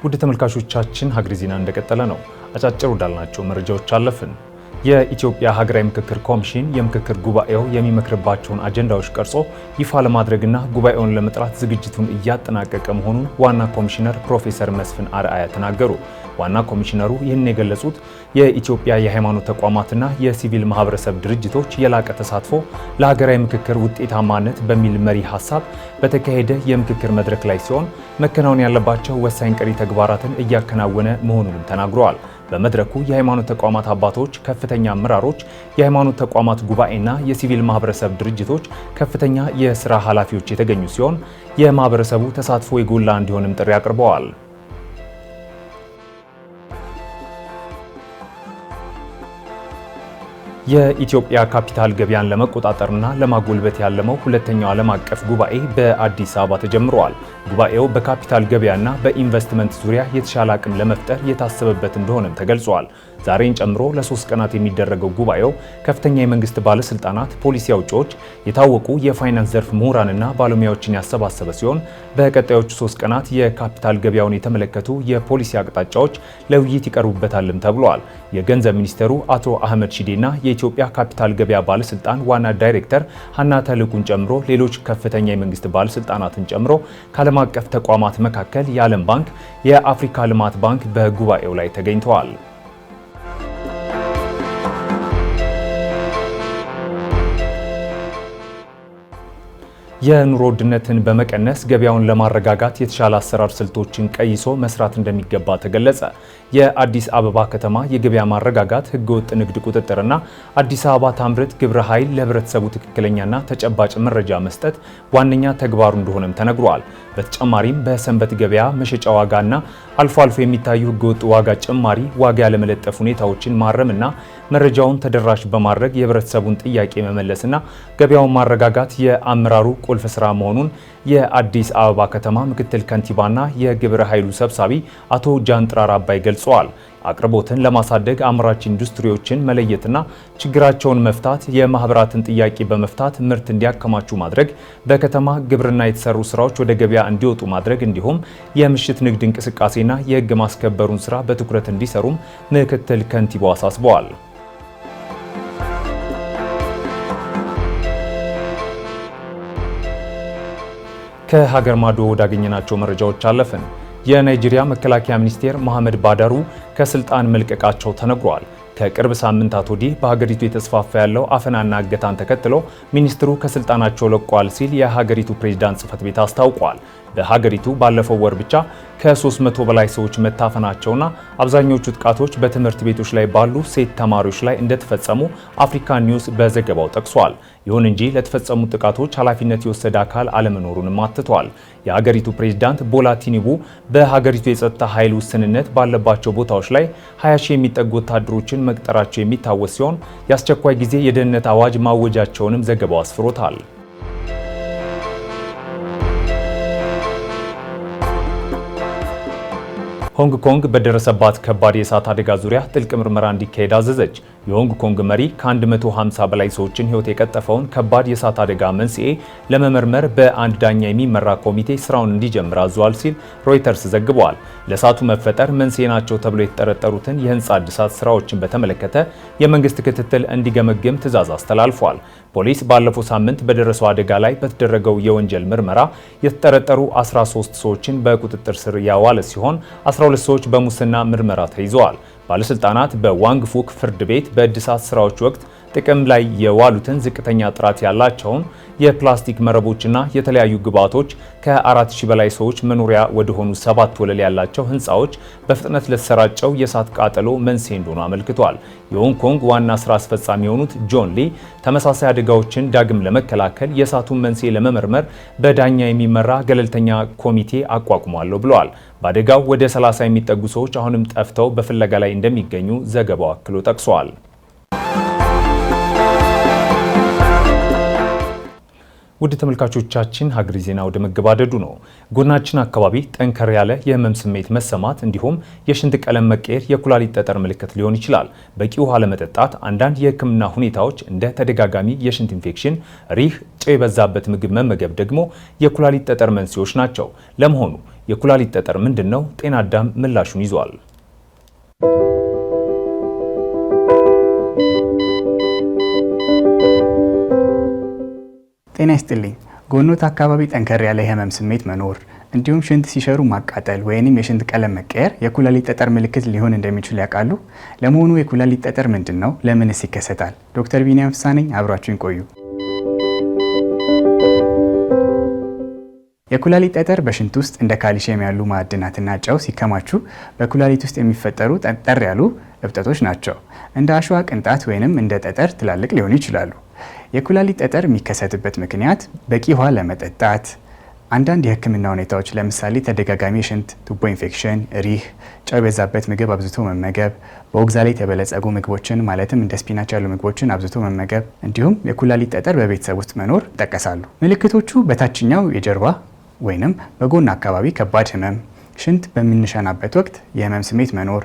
ውድ ተመልካቾቻችን ሀገሬ ዜና እንደቀጠለ ነው። አጫጭር ወዳልናቸው መረጃዎች አለፍን። የኢትዮጵያ ሀገራዊ ምክክር ኮሚሽን የምክክር ጉባኤው የሚመክርባቸውን አጀንዳዎች ቀርጾ ይፋ ለማድረግና ጉባኤውን ለመጥራት ዝግጅቱን እያጠናቀቀ መሆኑን ዋና ኮሚሽነር ፕሮፌሰር መስፍን አርአያ ተናገሩ። ዋና ኮሚሽነሩ ይህን የገለጹት የኢትዮጵያ የሃይማኖት ተቋማትና የሲቪል ማህበረሰብ ድርጅቶች የላቀ ተሳትፎ ለሀገራዊ ምክክር ውጤታማነት በሚል መሪ ሀሳብ በተካሄደ የምክክር መድረክ ላይ ሲሆን መከናወን ያለባቸው ወሳኝ ቀሪ ተግባራትን እያከናወነ መሆኑንም ተናግረዋል። በመድረኩ የሃይማኖት ተቋማት አባቶች፣ ከፍተኛ አመራሮች፣ የሃይማኖት ተቋማት ጉባኤና የሲቪል ማህበረሰብ ድርጅቶች ከፍተኛ የስራ ኃላፊዎች የተገኙ ሲሆን የማህበረሰቡ ተሳትፎ የጎላ እንዲሆንም ጥሪ አቅርበዋል። የኢትዮጵያ ካፒታል ገበያን ለመቆጣጠርና ለማጎልበት ያለመው ሁለተኛው ዓለም አቀፍ ጉባኤ በአዲስ አበባ ተጀምሯል። ጉባኤው በካፒታል ገበያና በኢንቨስትመንት ዙሪያ የተሻለ አቅም ለመፍጠር የታሰበበት እንደሆነም ተገልጿል። ዛሬን ጨምሮ ለ3 ቀናት የሚደረገው ጉባኤው ከፍተኛ የመንግስት ባለስልጣናት፣ ፖሊሲ አውጪዎች፣ የታወቁ የፋይናንስ ዘርፍ ምሁራንና ባለሙያዎችን ያሰባሰበ ሲሆን በቀጣዮቹ 3 ቀናት የካፒታል ገበያውን የተመለከቱ የፖሊሲ አቅጣጫዎች ለውይይት ይቀርቡበታልም ተብሏል። የገንዘብ ሚኒስትሩ አቶ አህመድ ሺዴና የኢትዮጵያ ካፒታል ገበያ ባለስልጣን ዋና ዳይሬክተር ሀና ተልኩን ጨምሮ ሌሎች ከፍተኛ የመንግስት ባለስልጣናትን ጨምሮ ከዓለም አቀፍ ተቋማት መካከል የዓለም ባንክ፣ የአፍሪካ ልማት ባንክ በጉባኤው ላይ ተገኝተዋል። የኑሮ ውድነትን በመቀነስ ገበያውን ለማረጋጋት የተሻለ አሰራር ስልቶችን ቀይሶ መስራት እንደሚገባ ተገለጸ። የአዲስ አበባ ከተማ የገበያ ማረጋጋት፣ ህገወጥ ንግድ ቁጥጥርና አዲስ አበባ ታምርት ግብረ ኃይል ለህብረተሰቡ ትክክለኛና ተጨባጭ መረጃ መስጠት ዋነኛ ተግባሩ እንደሆነም ተነግሯል። በተጨማሪም በሰንበት ገበያ መሸጫ ዋጋና አልፎ አልፎ የሚታዩ ህገወጥ ዋጋ ጭማሪ፣ ዋጋ ያለመለጠፍ ሁኔታዎችን ማረምና መረጃውን ተደራሽ በማድረግ የህብረተሰቡን ጥያቄ መመለስና ገበያውን ማረጋጋት የአመራሩ ቁልፍ ስራ መሆኑን የአዲስ አበባ ከተማ ምክትል ከንቲባና የግብረ ኃይሉ ሰብሳቢ አቶ ጃንጥራር አባይ ገልጸዋል። አቅርቦትን ለማሳደግ አምራች ኢንዱስትሪዎችን መለየትና ችግራቸውን መፍታት፣ የማህበራትን ጥያቄ በመፍታት ምርት እንዲያከማቹ ማድረግ፣ በከተማ ግብርና የተሰሩ ስራዎች ወደ ገበያ እንዲወጡ ማድረግ እንዲሁም የምሽት ንግድ እንቅስቃሴና የህግ ማስከበሩን ስራ በትኩረት እንዲሰሩም ምክትል ከንቲባው አሳስበዋል። ከሀገር ማዶ ወዳገኘናቸው መረጃዎች አለፍን። የናይጄሪያ መከላከያ ሚኒስቴር መሐመድ ባዳሩ ከስልጣን መልቀቃቸው ተነግሯል። ከቅርብ ሳምንታት ወዲህ በሀገሪቱ የተስፋፋ ያለው አፈናና እገታን ተከትሎ ሚኒስትሩ ከስልጣናቸው ለቀዋል ሲል የሀገሪቱ ፕሬዝዳንት ጽህፈት ቤት አስታውቋል። በሀገሪቱ ባለፈው ወር ብቻ ከ300 በላይ ሰዎች መታፈናቸውና አብዛኞቹ ጥቃቶች በትምህርት ቤቶች ላይ ባሉ ሴት ተማሪዎች ላይ እንደተፈጸሙ አፍሪካ ኒውስ በዘገባው ጠቅሷል። ይሁን እንጂ ለተፈጸሙ ጥቃቶች ኃላፊነት የወሰደ አካል አለመኖሩንም አትቷል። የሀገሪቱ ፕሬዝዳንት ቦላ ቲኑቡ በሀገሪቱ የጸጥታ ኃይል ውስንነት ባለባቸው ቦታዎች ላይ 20 ሺህ የሚጠጉ ወታደሮችን መቅጠራቸው የሚታወስ ሲሆን የአስቸኳይ ጊዜ የደህንነት አዋጅ ማወጃቸውንም ዘገባው አስፍሮታል። ሆንግ ኮንግ በደረሰባት ከባድ የእሳት አደጋ ዙሪያ ጥልቅ ምርመራ እንዲካሄድ አዘዘች። የሆንግ ኮንግ መሪ ከ150 በላይ ሰዎችን ሕይወት የቀጠፈውን ከባድ የእሳት አደጋ መንስኤ ለመመርመር በአንድ ዳኛ የሚመራ ኮሚቴ ስራውን እንዲጀምር አዟል ሲል ሮይተርስ ዘግቧል። ለእሳቱ መፈጠር መንስኤ ናቸው ተብሎ የተጠረጠሩትን የህንፃ እድሳት ስራዎችን በተመለከተ የመንግስት ክትትል እንዲገመግም ትዕዛዝ አስተላልፏል። ፖሊስ ባለፈው ሳምንት በደረሰው አደጋ ላይ በተደረገው የወንጀል ምርመራ የተጠረጠሩ 13 ሰዎችን በቁጥጥር ስር ያዋለ ሲሆን 12 ሰዎች በሙስና ምርመራ ተይዘዋል። ባለስልጣናት በዋንግ ፉክ ፍርድ ቤት በእድሳት ስራዎች ወቅት ጥቅም ላይ የዋሉትን ዝቅተኛ ጥራት ያላቸውን የፕላስቲክ መረቦችና የተለያዩ ግብዓቶች ከ4000 በላይ ሰዎች መኖሪያ ወደሆኑ 7 ወለል ያላቸው ህንፃዎች በፍጥነት ለተሰራጨው የእሳት ቃጠሎ መንስኤ እንደሆኑ አመልክቷል። የሆንግ ኮንግ ዋና ስራ አስፈጻሚ የሆኑት ጆን ሊ ተመሳሳይ አደጋዎችን ዳግም ለመከላከል የእሳቱን መንስኤ ለመመርመር በዳኛ የሚመራ ገለልተኛ ኮሚቴ አቋቁሟለሁ ብለዋል። በአደጋው ወደ 30 የሚጠጉ ሰዎች አሁንም ጠፍተው በፍለጋ ላይ እንደሚገኙ ዘገባው አክሎ ጠቅሷል። ውድ ተመልካቾቻችን ሀገሬ ዜና ወደ መገባደዱ ነው። ጎናችን አካባቢ ጠንከር ያለ የህመም ስሜት መሰማት እንዲሁም የሽንት ቀለም መቀየር የኩላሊት ጠጠር ምልክት ሊሆን ይችላል። በቂ ውሃ ለመጠጣት፣ አንዳንድ የህክምና ሁኔታዎች እንደ ተደጋጋሚ የሽንት ኢንፌክሽን፣ ሪህ፣ ጨው የበዛበት ምግብ መመገብ ደግሞ የኩላሊት ጠጠር መንስኤዎች ናቸው። ለመሆኑ የኩላሊት ጠጠር ምንድን ነው? ጤና አዳም ምላሹን ይዟል። ጤና ይስጥልኝ። ጎኖት አካባቢ ጠንከር ያለ የህመም ስሜት መኖር እንዲሁም ሽንት ሲሸሩ ማቃጠል ወይንም የሽንት ቀለም መቀየር የኩላሊት ጠጠር ምልክት ሊሆን እንደሚችል ያውቃሉ? ለመሆኑ የኩላሊት ጠጠር ምንድን ነው? ለምንስ ይከሰታል? ዶክተር ቢኒያም ፍስሐ ነኝ። አብራችሁን ቆዩ። የኩላሊት ጠጠር በሽንት ውስጥ እንደ ካልሲየም ያሉ ማዕድናትና ጨው ሲከማቹ በኩላሊት ውስጥ የሚፈጠሩ ጠጠር ያሉ እብጠቶች ናቸው። እንደ አሸዋ ቅንጣት ወይንም እንደ ጠጠር ትላልቅ ሊሆኑ ይችላሉ። የኩላሊት ጠጠር የሚከሰትበት ምክንያት በቂ ውሃ ለመጠጣት፣ አንዳንድ የህክምና ሁኔታዎች ለምሳሌ ተደጋጋሚ የሽንት ቱቦ ኢንፌክሽን፣ ሪህ፣ ጨው የበዛበት ምግብ አብዝቶ መመገብ፣ በኦክዛሌት የበለጸጉ ምግቦችን ማለትም እንደ ስፒናች ያሉ ምግቦችን አብዝቶ መመገብ እንዲሁም የኩላሊት ጠጠር በቤተሰብ ውስጥ መኖር ይጠቀሳሉ። ምልክቶቹ በታችኛው የጀርባ ወይንም በጎን አካባቢ ከባድ ህመም፣ ሽንት በምንሸናበት ወቅት የህመም ስሜት መኖር፣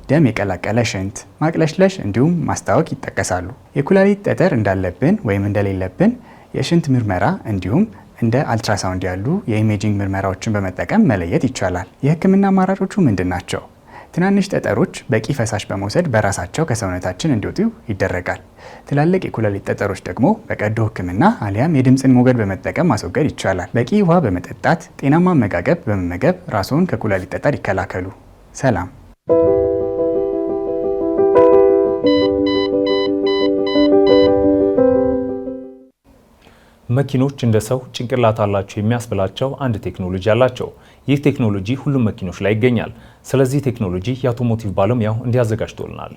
ደም የቀላቀለ ሽንት፣ ማቅለሽለሽ እንዲሁም ማስታወክ ይጠቀሳሉ። የኩላሊት ጠጠር እንዳለብን ወይም እንደሌለብን የሽንት ምርመራ እንዲሁም እንደ አልትራሳውንድ ያሉ የኢሜጂንግ ምርመራዎችን በመጠቀም መለየት ይቻላል። የህክምና አማራጮቹ ምንድን ናቸው? ትናንሽ ጠጠሮች በቂ ፈሳሽ በመውሰድ በራሳቸው ከሰውነታችን እንዲወጡ ይደረጋል። ትላልቅ የኩላሊት ጠጠሮች ደግሞ በቀዶ ህክምና አሊያም የድምፅን ሞገድ በመጠቀም ማስወገድ ይቻላል። በቂ ውሃ በመጠጣት ጤናማ አመጋገብ በመመገብ ራስዎን ከኩላሊት ጠጠር ይከላከሉ። ሰላም። መኪኖች እንደ ሰው ጭንቅላት አላቸው የሚያስብላቸው አንድ ቴክኖሎጂ አላቸው። ይህ ቴክኖሎጂ ሁሉም መኪኖች ላይ ይገኛል። ስለዚህ ቴክኖሎጂ የአውቶሞቲቭ ባለሙያው እንዲያዘጋጅቶልናል።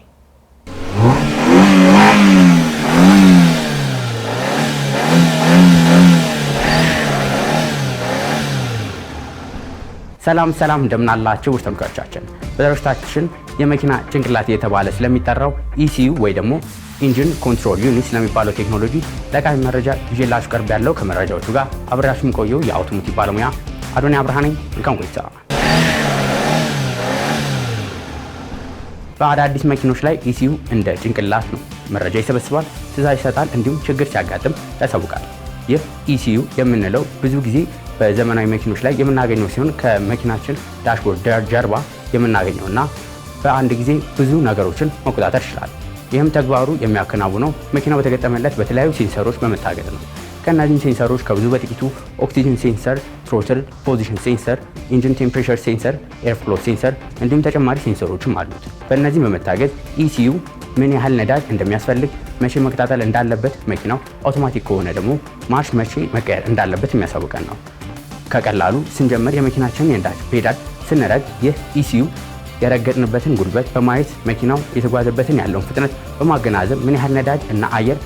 ሰላም እንደምናላችሁ ውድ ተመልካቾቻችን፣ በደረጃችን የመኪና ጭንቅላት እየተባለ ስለሚጠራው ኢሲዩ ወይ ደግሞ ኢንጂን ኮንትሮል ዩኒት ስለሚባለው ቴክኖሎጂ ጠቃሚ መረጃ ይዤላችሁ ቀርብ ያለው ከመረጃዎቹ ጋር አብሬያችሁ የምቆየው የአውቶሞቲቭ ባለሙያ አዶንያ ብርሃኔ። መልካም ቆይታ። በአዳዲስ መኪኖች ላይ ኢሲዩ እንደ ጭንቅላት ነው። መረጃ ይሰበስባል፣ ትዕዛዝ ይሰጣል፣ እንዲሁም ችግር ሲያጋጥም ያሳውቃል። ይህ ኢሲዩ የምንለው ብዙ ጊዜ በዘመናዊ መኪኖች ላይ የምናገኘው ሲሆን ከመኪናችን ዳሽቦርድ ጀርባ የምናገኘው እና በአንድ ጊዜ ብዙ ነገሮችን መቆጣጠር ይችላል። ይህም ተግባሩ የሚያከናውነው መኪናው በተገጠመለት በተለያዩ ሴንሰሮች በመታገዝ ነው። ከእነዚህም ሴንሰሮች ከብዙ በጥቂቱ ኦክሲጅን ሴንሰር፣ ትሮትል ፖዚሽን ሴንሰር፣ ኢንጂን ቴምፕሬቸር ሴንሰር፣ ኤርፍሎ ሴንሰር እንዲሁም ተጨማሪ ሴንሰሮችም አሉት። በእነዚህም በመታገዝ ኢሲዩ ምን ያህል ነዳጅ እንደሚያስፈልግ፣ መቼ መቀጣጠል እንዳለበት፣ መኪናው አውቶማቲክ ከሆነ ደግሞ ማርሽ መቼ መቀየር እንዳለበት የሚያሳውቀን ነው። ከቀላሉ ስንጀምር የመኪናችንን የነዳጅ ፔዳል ስንረግ ይህ ኢሲዩ የረገጥንበትን ጉልበት በማየት መኪናው የተጓዘበትን ያለውን ፍጥነት በማገናዘብ ምን ያህል ነዳጅ እና አየር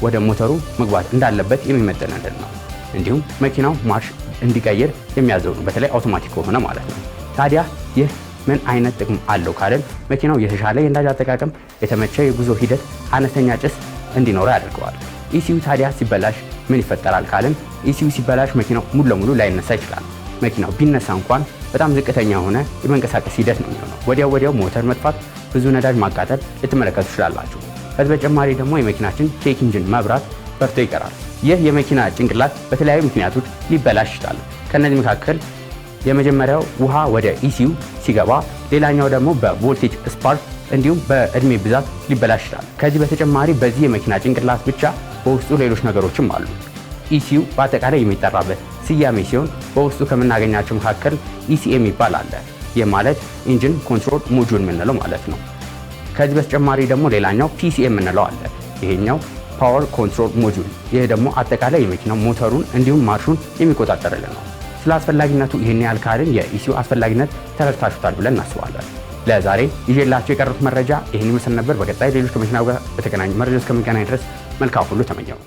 ወደ ሞተሩ መግባት እንዳለበት የሚመጥንልን ነው። እንዲሁም መኪናው ማርሽ እንዲቀይር የሚያዘው ነው፣ በተለይ አውቶማቲክ ከሆነ ማለት ነው። ታዲያ ይህ ምን አይነት ጥቅም አለው ካልን መኪናው የተሻለ የነዳጅ አጠቃቀም፣ የተመቸ የጉዞ ሂደት፣ አነስተኛ ጭስ እንዲኖረው ያደርገዋል። ኢሲዩ ታዲያ ሲበላሽ ምን ይፈጠራል ካልን ኢሲዩ ሲበላሽ መኪናው ሙሉ ለሙሉ ላይነሳ ይችላል። መኪናው ቢነሳ እንኳን በጣም ዝቅተኛ የሆነ የመንቀሳቀስ ሂደት ነው የሚሆነው። ወዲያው ሞተር መጥፋት፣ ብዙ ነዳጅ ማቃጠል ልትመለከቱ ትችላላችሁ። ከዚህ በተጨማሪ ደግሞ የመኪናችን ቼክ ኢንጂን መብራት በርቶ ይቀራል። ይህ የመኪና ጭንቅላት በተለያዩ ምክንያቶች ሊበላሽ ይችላል። ከነዚህ መካከል የመጀመሪያው ውሃ ወደ ኢሲዩ ሲገባ፣ ሌላኛው ደግሞ በቮልቴጅ ስፓርክ እንዲሁም በእድሜ ብዛት ሊበላሽ ይችላል። ከዚህ በተጨማሪ በዚህ የመኪና ጭንቅላት ብቻ በውስጡ ሌሎች ነገሮችም አሉ። ኢሲዩ በአጠቃላይ የሚጠራበት ስያሜ ሲሆን በውስጡ ከምናገኛቸው መካከል ኢሲኤም ይባል አለ። ይህ ማለት ኢንጂን ኮንትሮል ሞጁል የምንለው ማለት ነው። ከዚህ በተጨማሪ ደግሞ ሌላኛው ፒሲኤም የምንለው አለ። ይሄኛው ፓወር ኮንትሮል ሞጁል፣ ይህ ደግሞ አጠቃላይ የመኪናው ሞተሩን እንዲሁም ማርሹን የሚቆጣጠርልን ነው። ስለ አስፈላጊነቱ ይህን ያህል ካልን የኢሲዩ አስፈላጊነት ተረድታችሁታል ብለን እናስባለን። ለዛሬ ይዤላችሁ የቀረቡት መረጃ ይህን ይመስል ነበር። በቀጣይ ሌሎች ከመኪናው ጋር በተገናኙ መረጃ እስከምንገናኝ ድረስ መልካም ሁሉ ተመኘው።